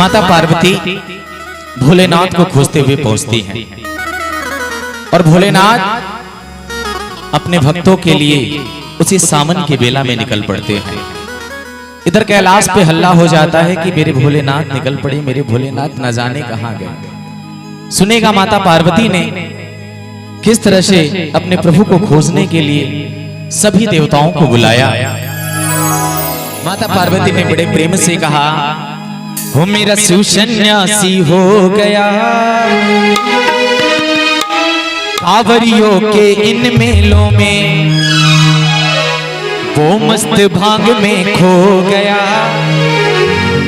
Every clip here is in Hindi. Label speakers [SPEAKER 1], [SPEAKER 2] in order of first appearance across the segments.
[SPEAKER 1] माता पार्वती भोलेनाथ को खोजते हुए पहुंचती हैं और भोलेनाथ अपने भक्तों के लिए उसी सावन के बेला में निकल पड़ते हैं। इधर कैलाश पे हल्ला हो जाता है कि मेरे भोलेनाथ निकल पड़े, मेरे भोलेनाथ न जाने कहां गए। सुनेगा माता पार्वती ने किस तरह से अपने प्रभु को खोजने के लिए सभी देवताओं को बुलाया। माता पार्वती ने बड़े प्रेम से कहा, हो मेरा शिव सन्यासी हो गया, कांवरियों के इन मेलों में वो मस्त भांग में खो गया।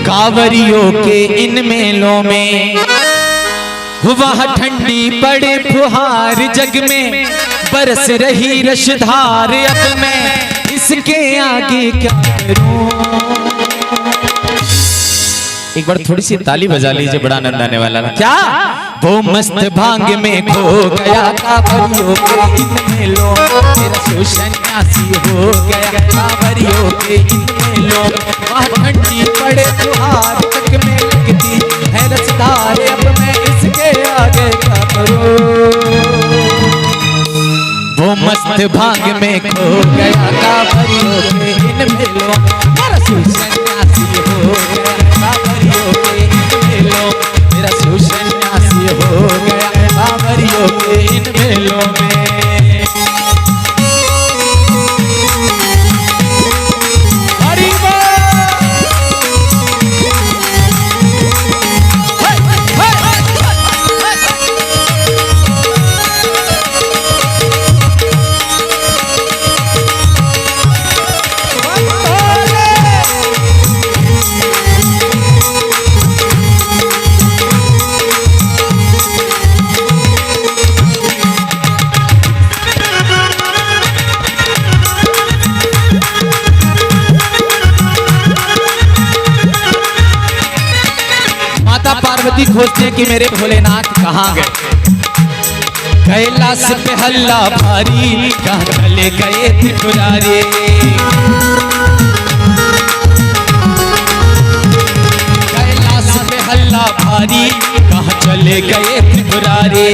[SPEAKER 1] कांवरियों के इन मेलों में वहाँ ठंडी पड़े फुहार, जग में बरस रही रसधार, अब मैं इसके आगे क्या करूं। एक बार थोड़ी सी ताली बजा लीजिए, बड़ा आनंद आने वाला है। क्या वो मस्त भांग में खो गया, कांवरियों के इन मेलों मेरा शिव सन्यासी हो गया। कांवरियों के इन मेलों वहाँ ठंडी पड़े फुहार, जग में लगती है रसधार, अब मैं इसके आगे क्या करूं। वो मस्त भांग में खो गया, कांवरियों के इन मेलों मेरा शिव सन्यासी हो गया। कांवरियों के इन मेलों मेरा शिव सन्यासी हो गया। कांवरियों के इन मेलों में पार्वती खोजते कि मेरे भोलेनाथ कहाँ गए। कैलाश पे हल्ला भारी, कहाँ चले गए त्रिपुरारी। कैलाश पे हल्ला भारी, कहाँ चले गए त्रिपुरारी।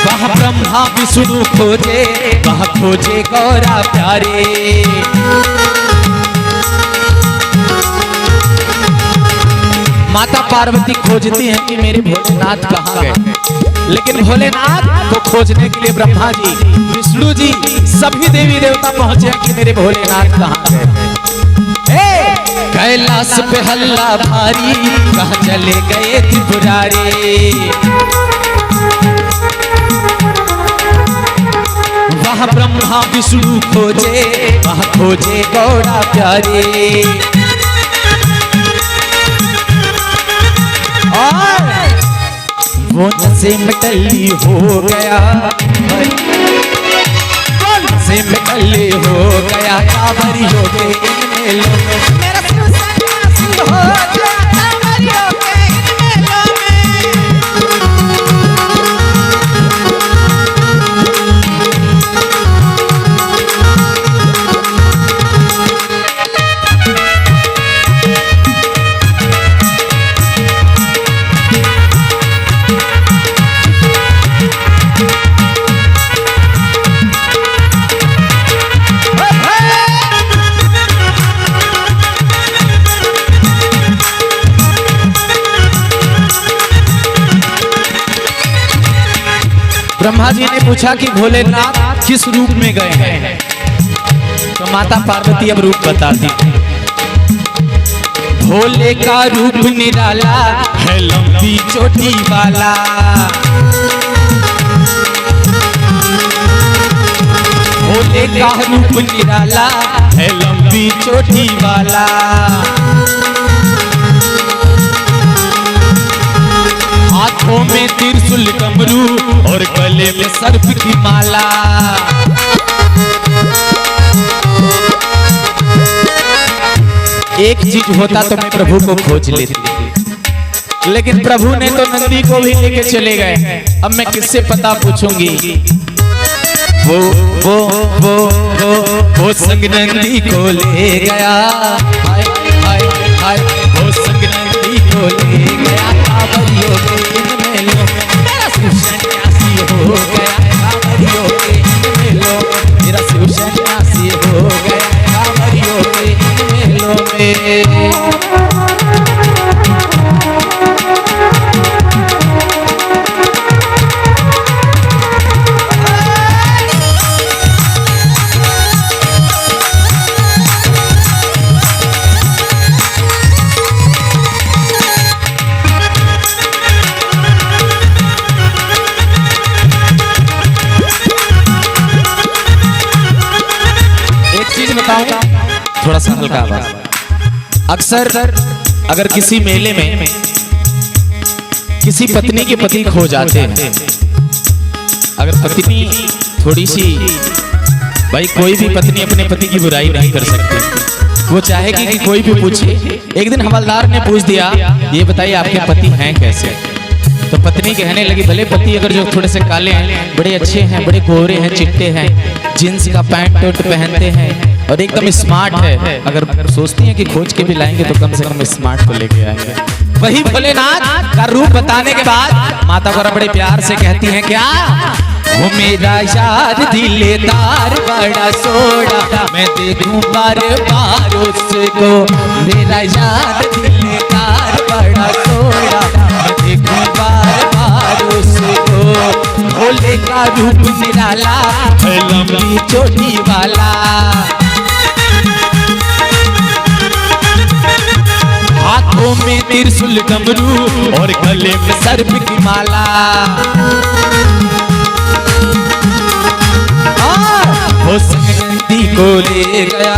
[SPEAKER 1] वहाँ ब्रह्मा विष्णु खोजे, वहाँ खोजे गौरा प्यारे। माता पार्वती खोजती हैं कि मेरे भोलेनाथ कहाँ गए, लेकिन भोलेनाथ को खोजने के लिए ब्रह्मा जी, विष्णु जी, सभी देवी देवता पहुंचे कि मेरे भोलेनाथ कहाँ गए। कैलाश पे हल्ला भारी, कहाँ चले गए त्रिपुरारी। वहाँ ब्रह्मा विष्णु खोजे, वहाँ खोजे गौरा प्यारे। वो नशे में टल्ली हो गया, नशे में टल्ली हो गया। कांवरियों के इन मेलों में मेरा शिव सन्यासी हो गया। कांवरियों के इन मेलों ब्रह्मा जी ने पूछा कि भोलेनाथ किस रूप में गए हैं, तो माता पार्वती अब रूप बताती। भोले का रूप निराला है, लंबी चोटी वाला। भोले का रूप निराला है, लंबी चोटी वाला। हाथों में त्रिशूल डमरू और गले में सर्प की माला। एक चीज होता तो मैं प्रभु को खोज लेती, लेकिन प्रभु ने तो नंदी को भी लेके चले गए। अब मैं किससे पता पूछूंगी। वो संग नंदी को ले गया, हाय हाय हाय, वो संग नंदी को ले गया, कांवरियों के इन मेलों में मेरा शिव सन्यासी हो गया, कांवरियों के इन मेलों में मेरा शिव सन्यासी हो गया, कांवरियों के इन मेलों में। थोड़ा सा हल्का आवाज। अक्सर अगर किसी मेले में किसी पत्नी के पति खो जाते हैं, अगर पत्नी थोड़ी सी, भाई कोई भी पत्नी अपने पति की बुराई नहीं कर सकती, वो चाहेगी कि कोई भी पूछे। एक दिन हवलदार ने पूछ दिया, ये बताइए आपके पति हैं कैसे? तो पत्नी कहने लगी, भले पति अगर जो थोड़े से काले हैं, बड़े अच्छे हैं, बड़े गोरे हैं, चिट्टे हैं, जींस का पैंट टोट पहनते हैं और एकदम स्मार्ट है। अगर सोचती हैं कि खोज के भी लाएंगे तो कम से कम स्मार्ट को लेके आएंगे। वही भोलेनाथ का रूप बताने के बाद माता गौरा बड़े प्यार से कहती हैं, क्या वो मेरा यार दिलदार बड़ा सोड़ा, मैं देखूं बार बार उसको, मेरा यार दिलदार बड़ा सोड़ा, मैं देखूं बार बार उसको, भोले का रूप निराला, लंबी चोटी वाला, हाथों में त्रिशूल डमरू और गले में सर्प की माला, वो संग नंदी को ले गया,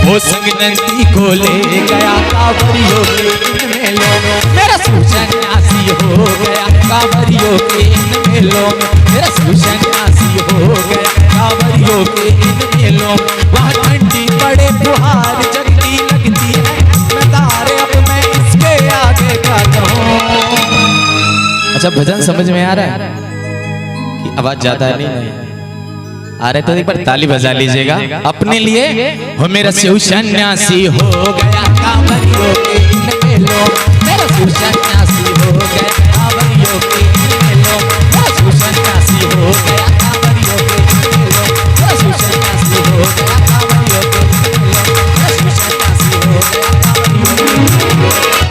[SPEAKER 1] वो संग नंदी को ले गया, कांवरियों के इन मेलों में मेरा शिव सन्यासी हो गया, कांवरियों के इन मेलों में मेरा शिव सन्यासी हो गया, कांवरियों के इन मेलों में। वहाँ ठंडी बड़े फुहार जगती लगती है, नजारे अब मैं इसके आगे का कहूँ। अच्छा, भजन समझ में आ रहा है कि आवाज ज्यादा है? नहीं आ रहे तो एक बार ताली बजा लीजिएगा अपने लिए। हो मेरा शिव सन्यासी हो गया, कांवरियों के इन मेलों मेरा शिव सन्यासी हो